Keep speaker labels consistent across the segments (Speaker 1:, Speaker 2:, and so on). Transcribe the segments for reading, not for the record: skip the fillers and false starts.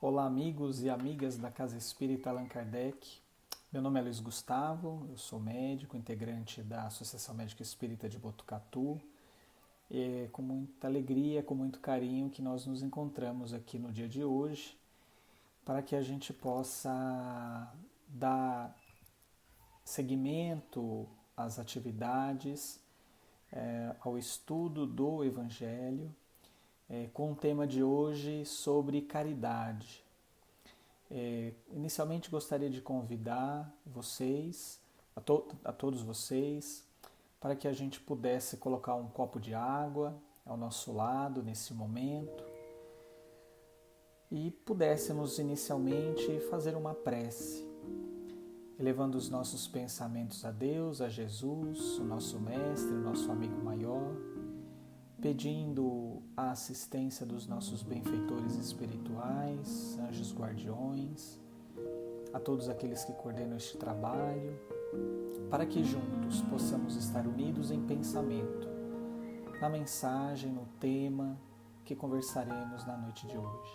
Speaker 1: Olá, amigos e amigas da Casa Espírita Allan Kardec. Meu nome é Luiz Gustavo, eu sou médico, integrante da Associação Médica Espírita de Botucatu. É com muita alegria, com muito carinho que nós nos encontramos aqui no dia de hoje para que a gente possa dar seguimento às atividades, ao estudo do Evangelho, com o tema de hoje sobre caridade. Inicialmente gostaria de convidar vocês, a todos vocês, para que a gente pudesse colocar um copo de água ao nosso lado nesse momento e pudéssemos inicialmente fazer uma prece, elevando os nossos pensamentos a Deus, a Jesus, o nosso Mestre, o nosso amigo maior, pedindo a assistência dos nossos benfeitores espirituais, anjos guardiões, a todos aqueles que coordenam este trabalho, para que juntos possamos estar unidos em pensamento, na mensagem, no tema que conversaremos na noite de hoje.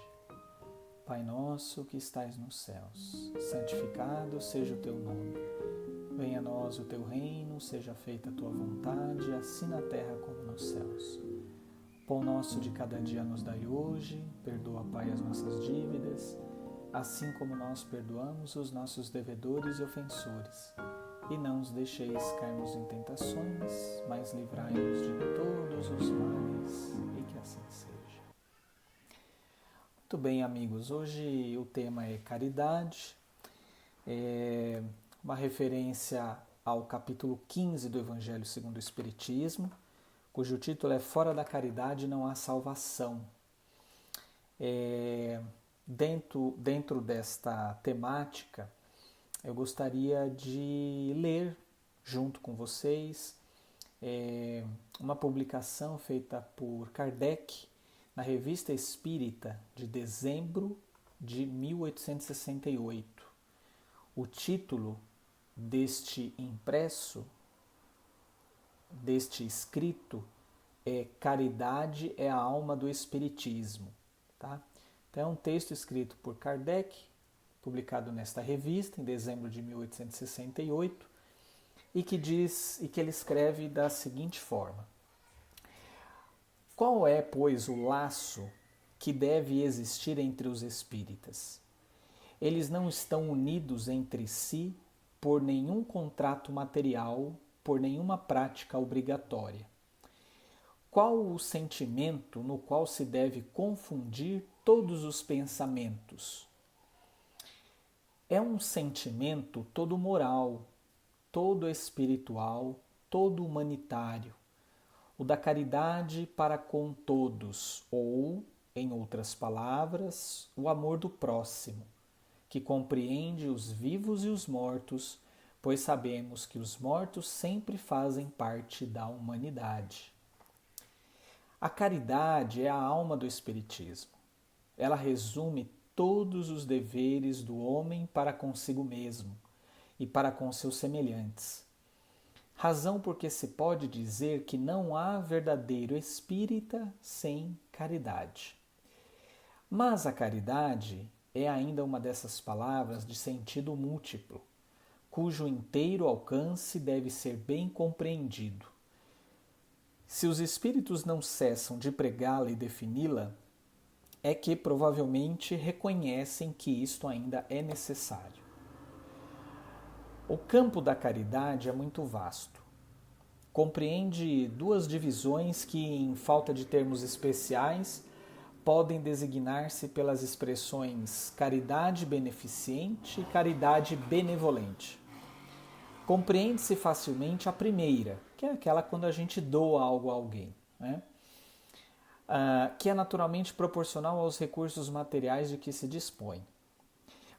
Speaker 1: Pai nosso que estais nos céus, santificado seja o teu nome. Venha a nós o teu reino, seja feita a tua vontade, assim na terra como nos céus. Pão nosso de cada dia nos dai hoje, perdoa, Pai, as nossas dívidas, assim como nós perdoamos os nossos devedores e ofensores. E não os deixeis cairmos em tentações, mas livrai-nos de todos os males, e que assim seja. Muito bem, amigos, hoje o tema é caridade, uma referência ao capítulo 15 do Evangelho segundo o Espiritismo, cujo título é Fora da Caridade não há salvação. Dentro desta temática, eu gostaria de ler junto com vocês uma publicação feita por Kardec na Revista Espírita de dezembro de 1868. O título deste impresso, deste escrito, é Caridade é a alma do Espiritismo. Tá? Então é um texto escrito por Kardec, publicado nesta revista em dezembro de 1868, e que ele escreve da seguinte forma: qual é, pois, o laço que deve existir entre os espíritas? Eles não estão unidos entre si por nenhum contrato material, por nenhuma prática obrigatória. Qual o sentimento no qual se deve confundir todos os pensamentos? É um sentimento todo moral, todo espiritual, todo humanitário, o da caridade para com todos, ou, em outras palavras, o amor do próximo, que compreende os vivos e os mortos, pois sabemos que os mortos sempre fazem parte da humanidade. A caridade é a alma do Espiritismo. Ela resume todos os deveres do homem para consigo mesmo e para com seus semelhantes. Razão porque se pode dizer que não há verdadeiro espírita sem caridade. Mas a caridade é ainda uma dessas palavras de sentido múltiplo, cujo inteiro alcance deve ser bem compreendido. Se os espíritos não cessam de pregá-la e defini-la, é que provavelmente reconhecem que isto ainda é necessário. O campo da caridade é muito vasto. Compreende duas divisões que, em falta de termos especiais, podem designar-se pelas expressões caridade beneficente e caridade benevolente. Compreende-se facilmente a primeira, que é aquela quando a gente doa algo a alguém, né? Que é naturalmente proporcional aos recursos materiais de que se dispõe.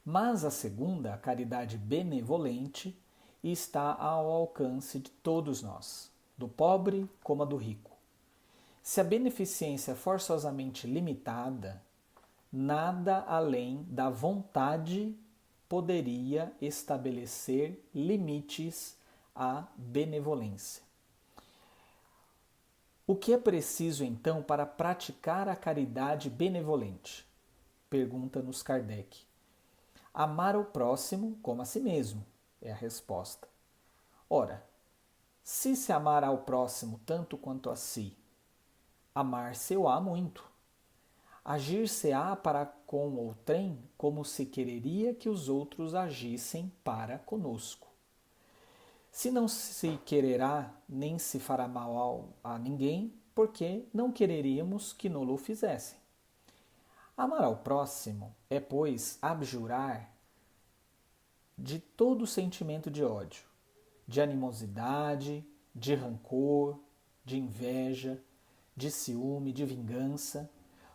Speaker 1: Mas a segunda, a caridade benevolente, está ao alcance de todos nós, do pobre como a do rico. Se a beneficência é forçosamente limitada, nada além da vontade poderia estabelecer limites à benevolência. O que é preciso, então, para praticar a caridade benevolente? Pergunta-nos Kardec. Amar o próximo como a si mesmo, é a resposta. Ora, se amar ao próximo tanto quanto a si, amar-se-á muito. Agir-se-á para com outrem como se quereria que os outros agissem para conosco. Se não se quererá nem se fará mal a ninguém, porque não quereríamos que nolo fizessem. Amar ao próximo é, pois, abjurar de todo sentimento de ódio, de animosidade, de rancor, de inveja, de ciúme, de vingança,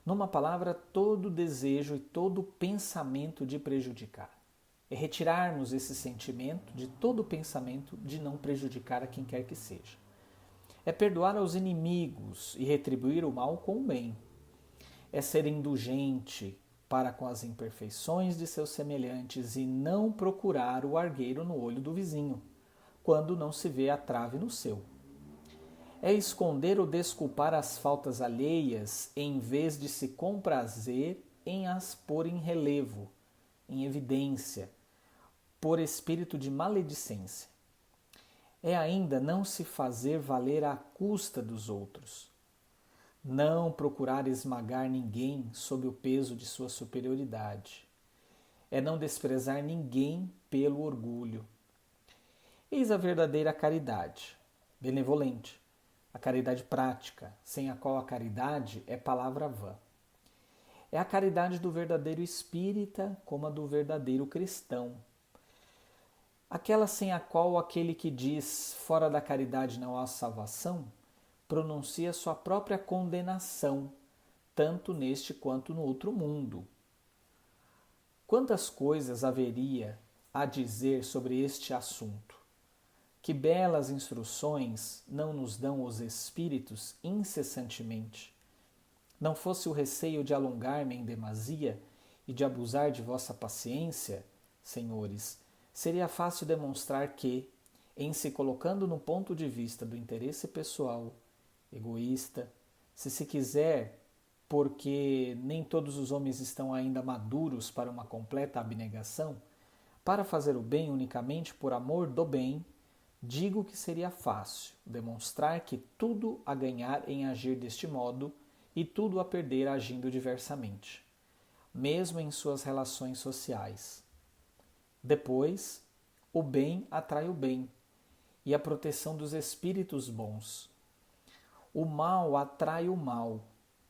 Speaker 1: numa palavra, todo desejo e todo pensamento de prejudicar. É retirarmos esse sentimento de todo pensamento de não prejudicar a quem quer que seja. É perdoar aos inimigos e retribuir o mal com o bem. É ser indulgente para com as imperfeições de seus semelhantes e não procurar o argueiro no olho do vizinho, quando não se vê a trave no seu. É esconder ou desculpar as faltas alheias em vez de se comprazer em as pôr em relevo, em evidência, por espírito de maledicência. É ainda não se fazer valer à custa dos outros, não procurar esmagar ninguém sob o peso de sua superioridade. É não desprezar ninguém pelo orgulho. Eis a verdadeira caridade, benevolente, a caridade prática, sem a qual a caridade é palavra vã. É a caridade do verdadeiro espírita como a do verdadeiro cristão. Aquela sem a qual aquele que diz fora da caridade não há salvação, pronuncia sua própria condenação, tanto neste quanto no outro mundo. Quantas coisas haveria a dizer sobre este assunto? Que belas instruções não nos dão os espíritos incessantemente. Não fosse o receio de alongar-me em demasia e de abusar de vossa paciência, senhores, seria fácil demonstrar que, em se colocando no ponto de vista do interesse pessoal, egoísta, se quiser, porque nem todos os homens estão ainda maduros para uma completa abnegação, para fazer o bem unicamente por amor do bem, digo que seria fácil demonstrar que tudo a ganhar em agir deste modo e tudo a perder agindo diversamente, mesmo em suas relações sociais. Depois, o bem atrai o bem e a proteção dos espíritos bons. O mal atrai o mal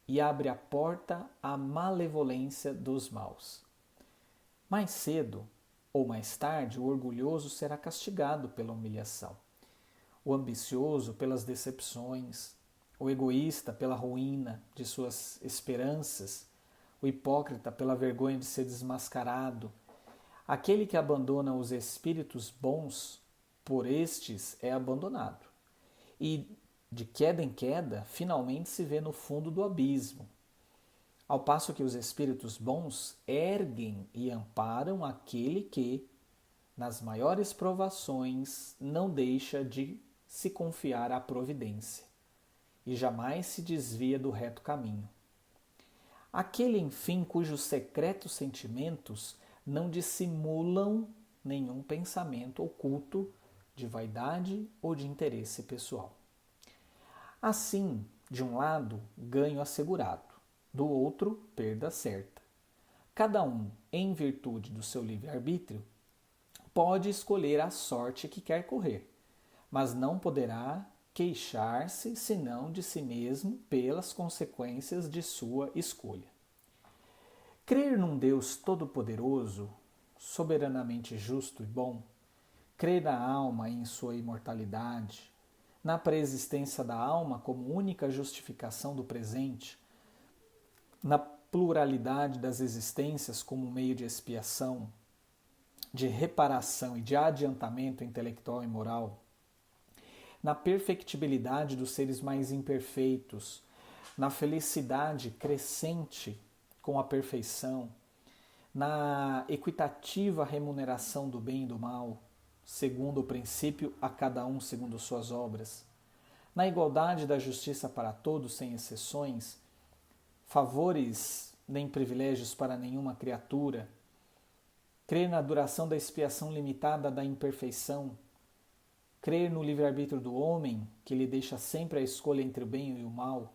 Speaker 1: e abre a porta à malevolência dos maus. Mais cedo ou mais tarde, o orgulhoso será castigado pela humilhação, o ambicioso pelas decepções, o egoísta pela ruína de suas esperanças, o hipócrita pela vergonha de ser desmascarado. Aquele que abandona os espíritos bons, por estes é abandonado. E, de queda em queda, finalmente se vê no fundo do abismo. Ao passo que os espíritos bons erguem e amparam aquele que, nas maiores provações, não deixa de se confiar à providência e jamais se desvia do reto caminho. Aquele, enfim, cujos secretos sentimentos não dissimulam nenhum pensamento oculto de vaidade ou de interesse pessoal. Assim, de um lado, ganho assegurado, do outro, perda certa. Cada um, em virtude do seu livre-arbítrio, pode escolher a sorte que quer correr, mas não poderá queixar-se senão de si mesmo pelas consequências de sua escolha. Crer num Deus todo-poderoso, soberanamente justo e bom, crer na alma e em sua imortalidade, na preexistência da alma como única justificação do presente, na pluralidade das existências como meio de expiação, de reparação e de adiantamento intelectual e moral, na perfectibilidade dos seres mais imperfeitos, na felicidade crescente com a perfeição, na equitativa remuneração do bem e do mal, segundo o princípio a cada um segundo suas obras, na igualdade da justiça para todos sem exceções, favores nem privilégios para nenhuma criatura, crer na duração da expiação limitada da imperfeição, crer no livre-arbítrio do homem, que lhe deixa sempre a escolha entre o bem e o mal,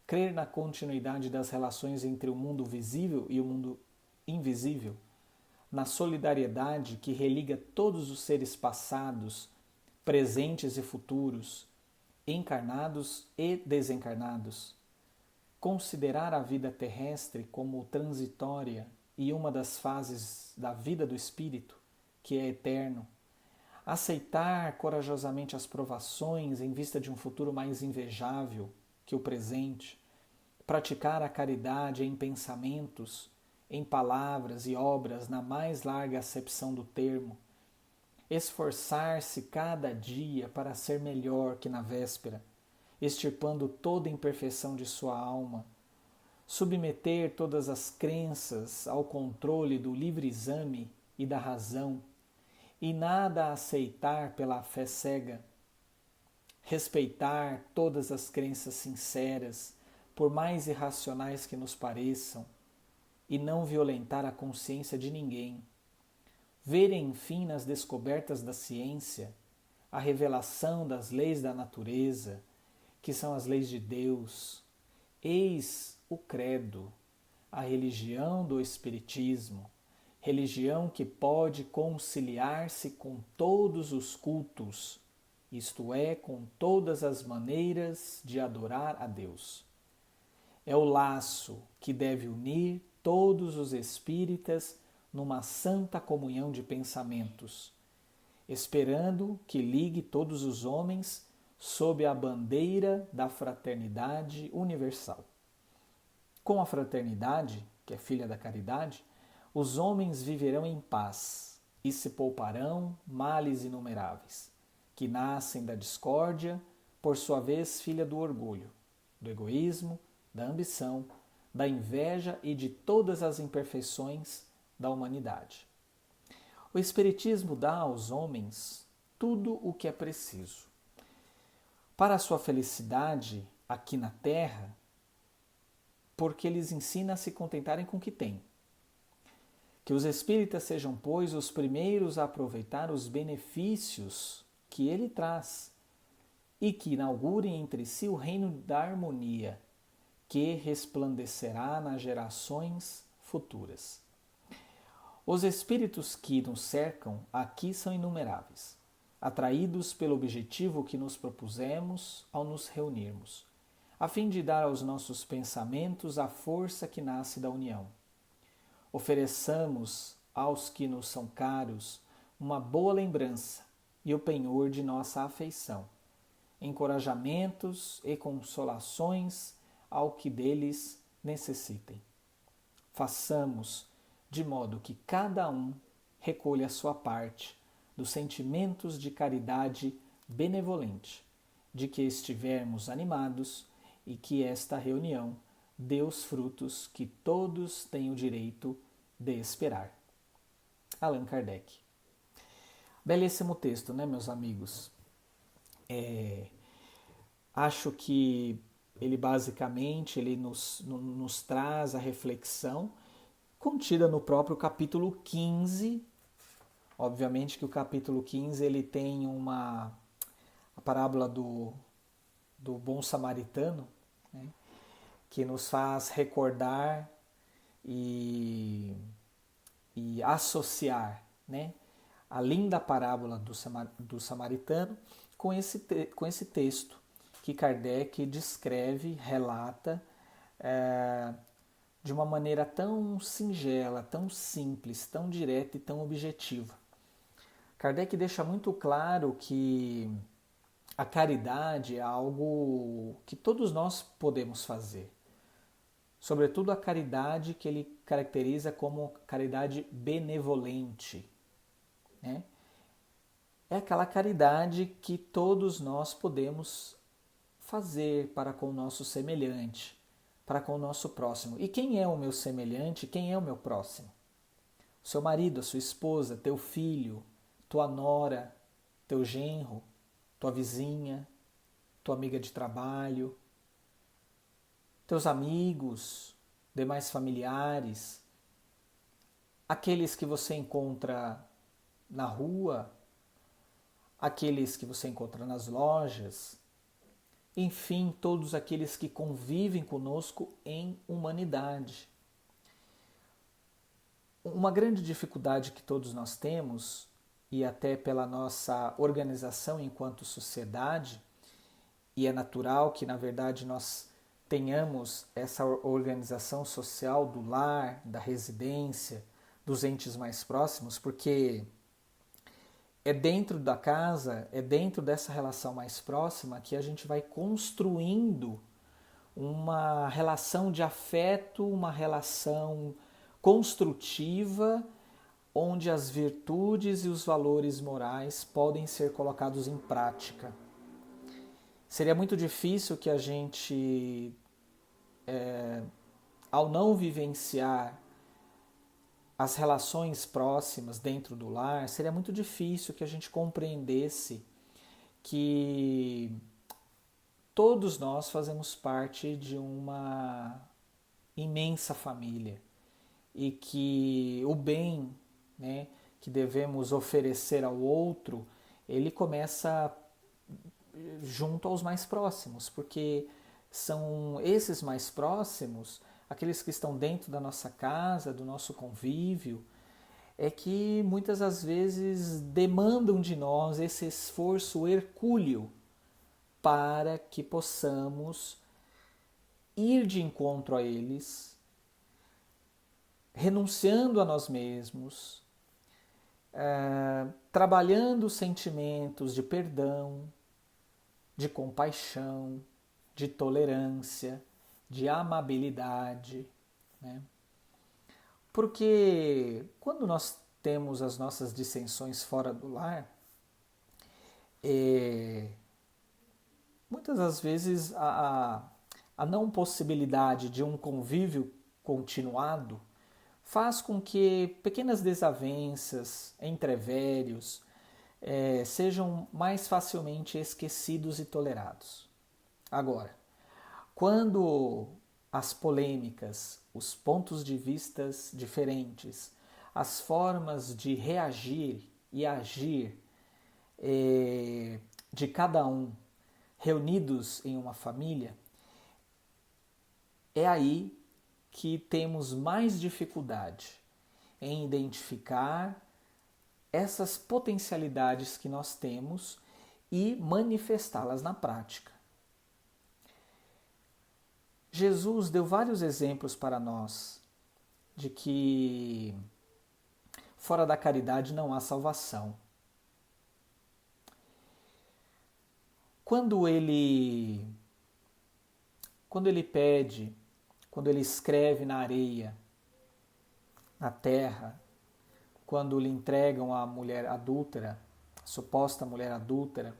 Speaker 1: crer na continuidade das relações entre o mundo visível e o mundo invisível, na solidariedade que religa todos os seres passados, presentes e futuros, encarnados e desencarnados, considerar a vida terrestre como transitória e uma das fases da vida do espírito, que é eterno, aceitar corajosamente as provações em vista de um futuro mais invejável que o presente, praticar a caridade em pensamentos, em palavras e obras na mais larga acepção do termo, esforçar-se cada dia para ser melhor que na véspera, extirpando toda imperfeição de sua alma, submeter todas as crenças ao controle do livre exame e da razão, e nada aceitar pela fé cega, respeitar todas as crenças sinceras, por mais irracionais que nos pareçam, e não violentar a consciência de ninguém, ver enfim nas descobertas da ciência a revelação das leis da natureza, que são as leis de Deus. Eis o credo, a religião do Espiritismo, religião que pode conciliar-se com todos os cultos, isto é, com todas as maneiras de adorar a Deus. É o laço que deve unir todos os espíritas numa santa comunhão de pensamentos, esperando que ligue todos os homens sob a bandeira da fraternidade universal. Com a fraternidade, que é filha da caridade, os homens viverão em paz e se pouparão males inumeráveis, que nascem da discórdia, por sua vez filha do orgulho, do egoísmo, da ambição, da inveja e de todas as imperfeições da humanidade. O Espiritismo dá aos homens tudo o que é preciso. Para a sua felicidade aqui na Terra, porque lhes ensina a se contentarem com o que têm. Que os espíritas sejam, pois, os primeiros a aproveitar os benefícios que ele traz e que inaugurem entre si o reino da harmonia, que resplandecerá nas gerações futuras. Os espíritos que nos cercam aqui são inumeráveis, atraídos pelo objetivo que nos propusemos ao nos reunirmos, a fim de dar aos nossos pensamentos a força que nasce da união. Ofereçamos aos que nos são caros uma boa lembrança e o penhor de nossa afeição, encorajamentos e consolações ao que deles necessitem. Façamos de modo que cada um recolha a sua parte dos sentimentos de caridade benevolente, de que estivermos animados e que esta reunião dê os frutos que todos têm o direito de esperar. Allan Kardec. Belíssimo texto, né, meus amigos? Acho que ele basicamente nos traz a reflexão contida no próprio capítulo 15. Obviamente que o capítulo 15 ele tem a parábola do bom samaritano, né, que nos faz recordar e associar, né, a linda parábola do samaritano com esse texto que Kardec descreve, relata de uma maneira tão singela, tão simples, tão direta e tão objetiva. Kardec deixa muito claro que a caridade é algo que todos nós podemos fazer. Sobretudo a caridade que ele caracteriza como caridade benevolente, né? É aquela caridade que todos nós podemos fazer para com o nosso semelhante, para com o nosso próximo. E quem é o meu semelhante? Quem é o meu próximo? O seu marido, a sua esposa, teu filho, tua nora, teu genro, tua vizinha, tua amiga de trabalho, teus amigos, demais familiares, aqueles que você encontra na rua, aqueles que você encontra nas lojas, enfim, todos aqueles que convivem conosco em humanidade. Uma grande dificuldade que todos nós temos, e até pela nossa organização enquanto sociedade, e é natural que, na verdade, nós tenhamos essa organização social do lar, da residência, dos entes mais próximos, porque é dentro da casa, é dentro dessa relação mais próxima que a gente vai construindo uma relação de afeto, uma relação construtiva, onde as virtudes e os valores morais podem ser colocados em prática. Seria muito difícil que a gente, ao não vivenciar as relações próximas dentro do lar, seria muito difícil que a gente compreendesse que todos nós fazemos parte de uma imensa família e que o bem, né, que devemos oferecer ao outro, ele começa junto aos mais próximos, porque são esses mais próximos, aqueles que estão dentro da nossa casa, do nosso convívio, é que muitas das vezes demandam de nós esse esforço hercúleo para que possamos ir de encontro a eles, renunciando a nós mesmos, trabalhando sentimentos de perdão, de compaixão, de tolerância, de amabilidade, né? Porque quando nós temos as nossas dissensões fora do lar, muitas das vezes a não possibilidade de um convívio continuado faz com que pequenas desavenças, entrevérios, sejam mais facilmente esquecidos e tolerados. Agora, quando as polêmicas, os pontos de vistas diferentes, as formas de reagir e agir de cada um reunidos em uma família, é aí que temos mais dificuldade em identificar essas potencialidades que nós temos e manifestá-las na prática. Jesus deu vários exemplos para nós de que fora da caridade não há salvação. Quando ele pede, quando ele escreve na areia, na terra, quando lhe entregam a mulher adúltera, a suposta mulher adúltera,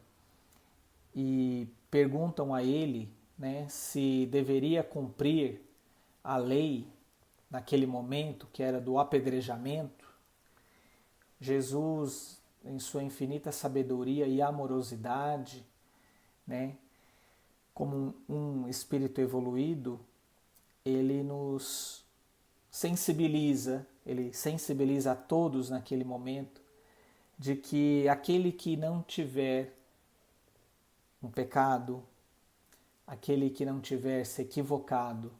Speaker 1: e perguntam a ele, né, se deveria cumprir a lei naquele momento, que era do apedrejamento, Jesus, em sua infinita sabedoria e amorosidade, né, como um espírito evoluído, ele nos sensibiliza, ele sensibiliza a todos naquele momento de que aquele que não tiver um pecado, aquele que não tiver se equivocado,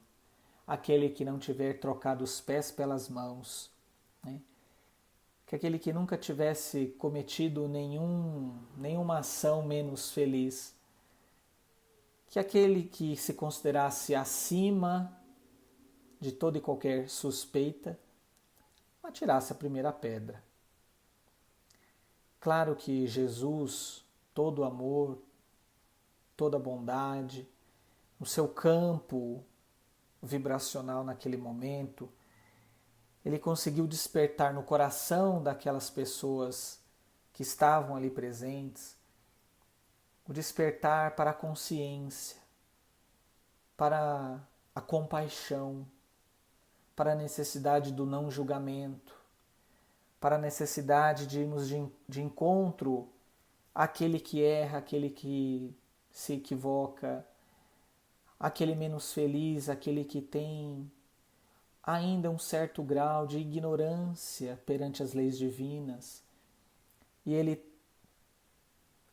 Speaker 1: aquele que não tiver trocado os pés pelas mãos, né? Que aquele que nunca tivesse cometido nenhuma ação menos feliz, que aquele que se considerasse acima de toda e qualquer suspeita, atirasse a primeira pedra. Claro que Jesus, todo amor, toda bondade, no seu campo vibracional naquele momento, ele conseguiu despertar no coração daquelas pessoas que estavam ali presentes o despertar para a consciência, para a compaixão, para a necessidade do não julgamento, para a necessidade de irmos de encontro àquele que erra, àquele que se equivoca, aquele menos feliz, aquele que tem ainda um certo grau de ignorância perante as leis divinas. E ele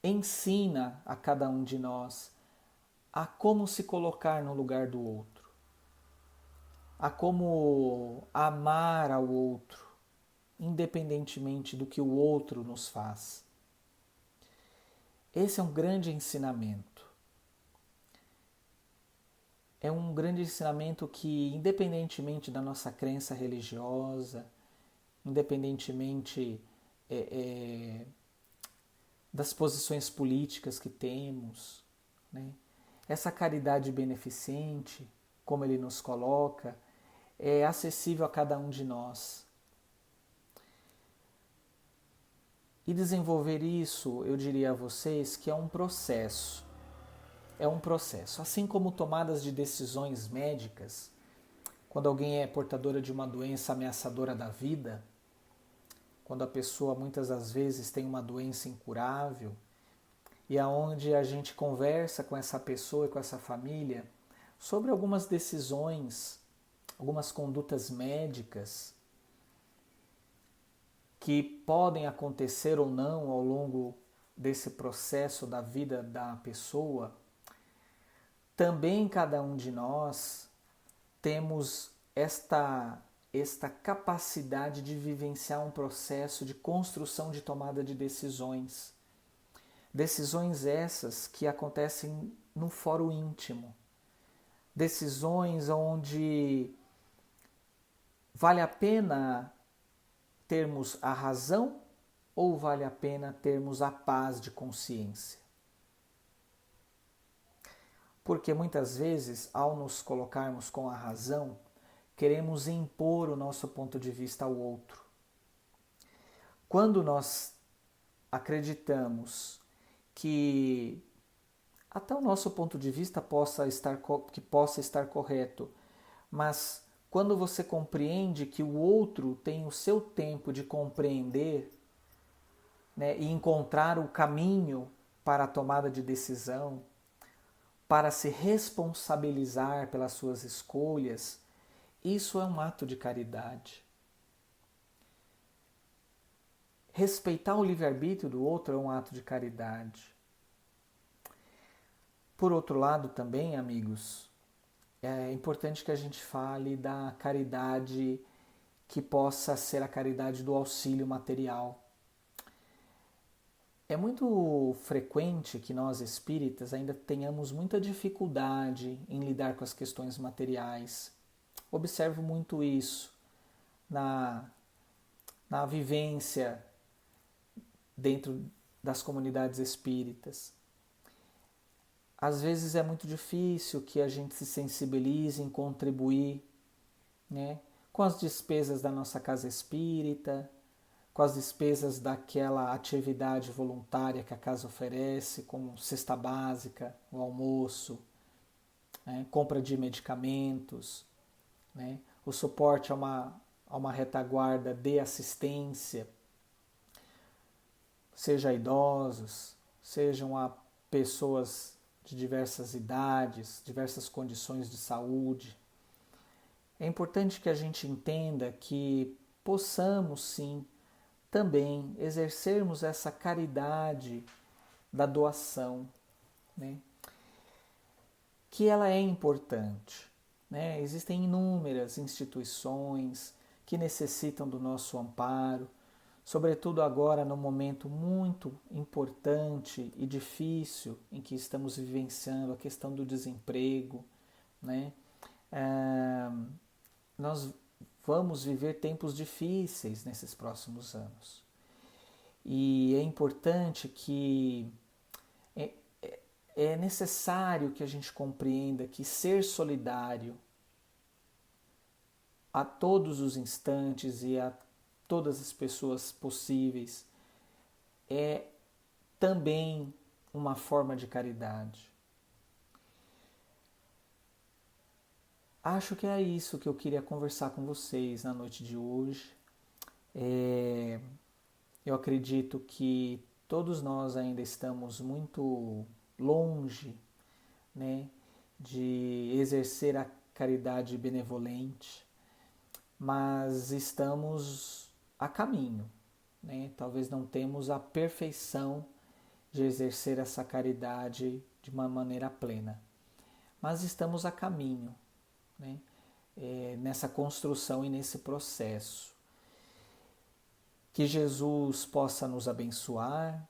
Speaker 1: ensina a cada um de nós a como se colocar no lugar do outro, a como amar ao outro, independentemente do que o outro nos faz. Esse é um grande ensinamento. É um grande ensinamento que, independentemente da nossa crença religiosa, independentemente das posições políticas que temos, né? Essa caridade beneficente, como ele nos coloca, é acessível a cada um de nós. E desenvolver isso, eu diria a vocês, que é um processo. É um processo. Assim como tomadas de decisões médicas, quando alguém é portadora de uma doença ameaçadora da vida, quando a pessoa muitas das vezes tem uma doença incurável, e aonde a gente conversa com essa pessoa e com essa família sobre algumas decisões, algumas condutas médicas que podem acontecer ou não ao longo desse processo da vida da pessoa, também cada um de nós temos esta capacidade de vivenciar um processo de construção de tomada de decisões. Decisões essas que acontecem no fórum íntimo. Decisões onde vale a pena termos a razão ou vale a pena termos a paz de consciência? Porque muitas vezes, ao nos colocarmos com a razão, queremos impor o nosso ponto de vista ao outro. Quando nós acreditamos que até o nosso ponto de vista possa estar correto, mas quando você compreende que o outro tem o seu tempo de compreender, né, e encontrar o caminho para a tomada de decisão, para se responsabilizar pelas suas escolhas, isso é um ato de caridade. Respeitar o livre-arbítrio do outro é um ato de caridade. Por outro lado também, amigos, é importante que a gente fale da caridade que possa ser a caridade do auxílio material. É muito frequente que nós espíritas ainda tenhamos muita dificuldade em lidar com as questões materiais. Observo muito isso na vivência dentro das comunidades espíritas. Às vezes é muito difícil que a gente se sensibilize em contribuir, né, com as despesas da nossa casa espírita, com as despesas daquela atividade voluntária que a casa oferece, como cesta básica, o almoço, né, compra de medicamentos, né, o suporte a uma retaguarda de assistência, seja a idosos, sejam a pessoas de diversas idades, diversas condições de saúde. É importante que a gente entenda que possamos sim também exercermos essa caridade da doação, né? Que ela é importante, né? Existem inúmeras instituições que necessitam do nosso amparo, sobretudo agora num momento muito importante e difícil em que estamos vivenciando a questão do desemprego, né? Nós vamos viver tempos difíceis nesses próximos anos. E é importante que é necessário que a gente compreenda que ser solidário a todos os instantes e a todas as pessoas possíveis é também uma forma de caridade. Acho que é isso que eu queria conversar com vocês na noite de hoje. Eu acredito que todos nós ainda estamos muito longe, né, de exercer a caridade benevolente. mas estamos a caminho, né? Talvez não temos a perfeição de exercer essa caridade de uma maneira plena, mas estamos a caminho, né? Nessa construção e nesse processo. Que Jesus possa nos abençoar,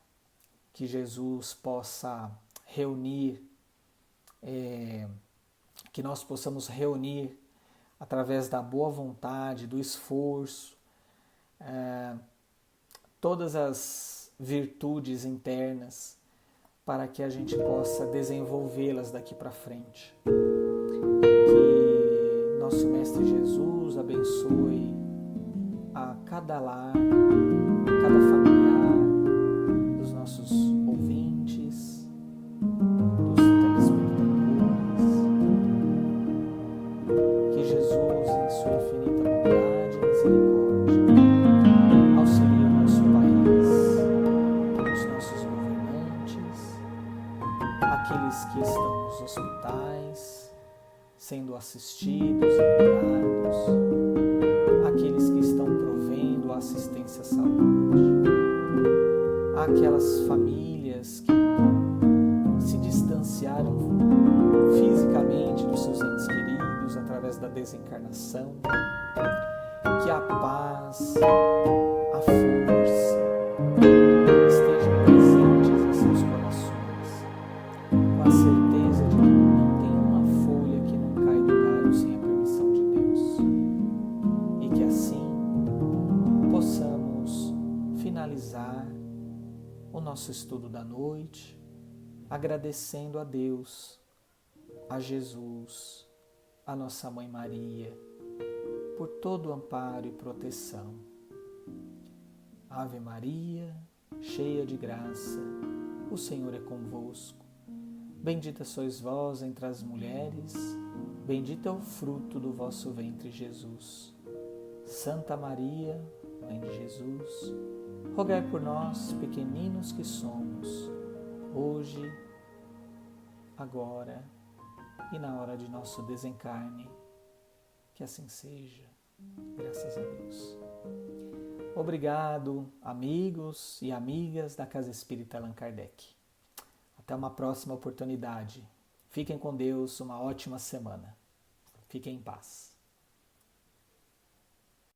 Speaker 1: que Jesus possa reunir, que nós possamos reunir através da boa vontade, do esforço, todas as virtudes internas para que a gente possa desenvolvê-las daqui para frente. Que nosso Mestre Jesus abençoe a cada lar, cada familiar, dos nossos ouvintes, dos telespectadores. Que Jesus, em sua infinita bondade e misericórdia, auxilie o nosso país, os nossos governantes, aqueles que estão nos hospitais, sendo assistidos e curados, aqueles que estão provendo assistência à saúde, aquelas famílias que se distanciaram fisicamente dos seus entes queridos através da desencarnação. Que a paz, a força estejam presentes em seus corações, com a certeza de que não tem uma folha que não cai do galho sem a permissão de Deus. E que assim possamos finalizar o nosso estudo da noite, agradecendo a Deus, a Jesus, a nossa Mãe Maria, por todo o amparo e proteção. Ave Maria, cheia de graça, o Senhor é convosco. Bendita sois vós entre as mulheres, bendito é o fruto do vosso ventre, Jesus. Santa Maria, Mãe de Jesus, rogai por nós, pequeninos que somos, hoje, agora e na hora de nosso desencarne. Que assim seja, graças a Deus. Obrigado, amigos e amigas da Casa Espírita Allan Kardec. Até uma próxima oportunidade. Fiquem com Deus, uma ótima semana. Fiquem em paz.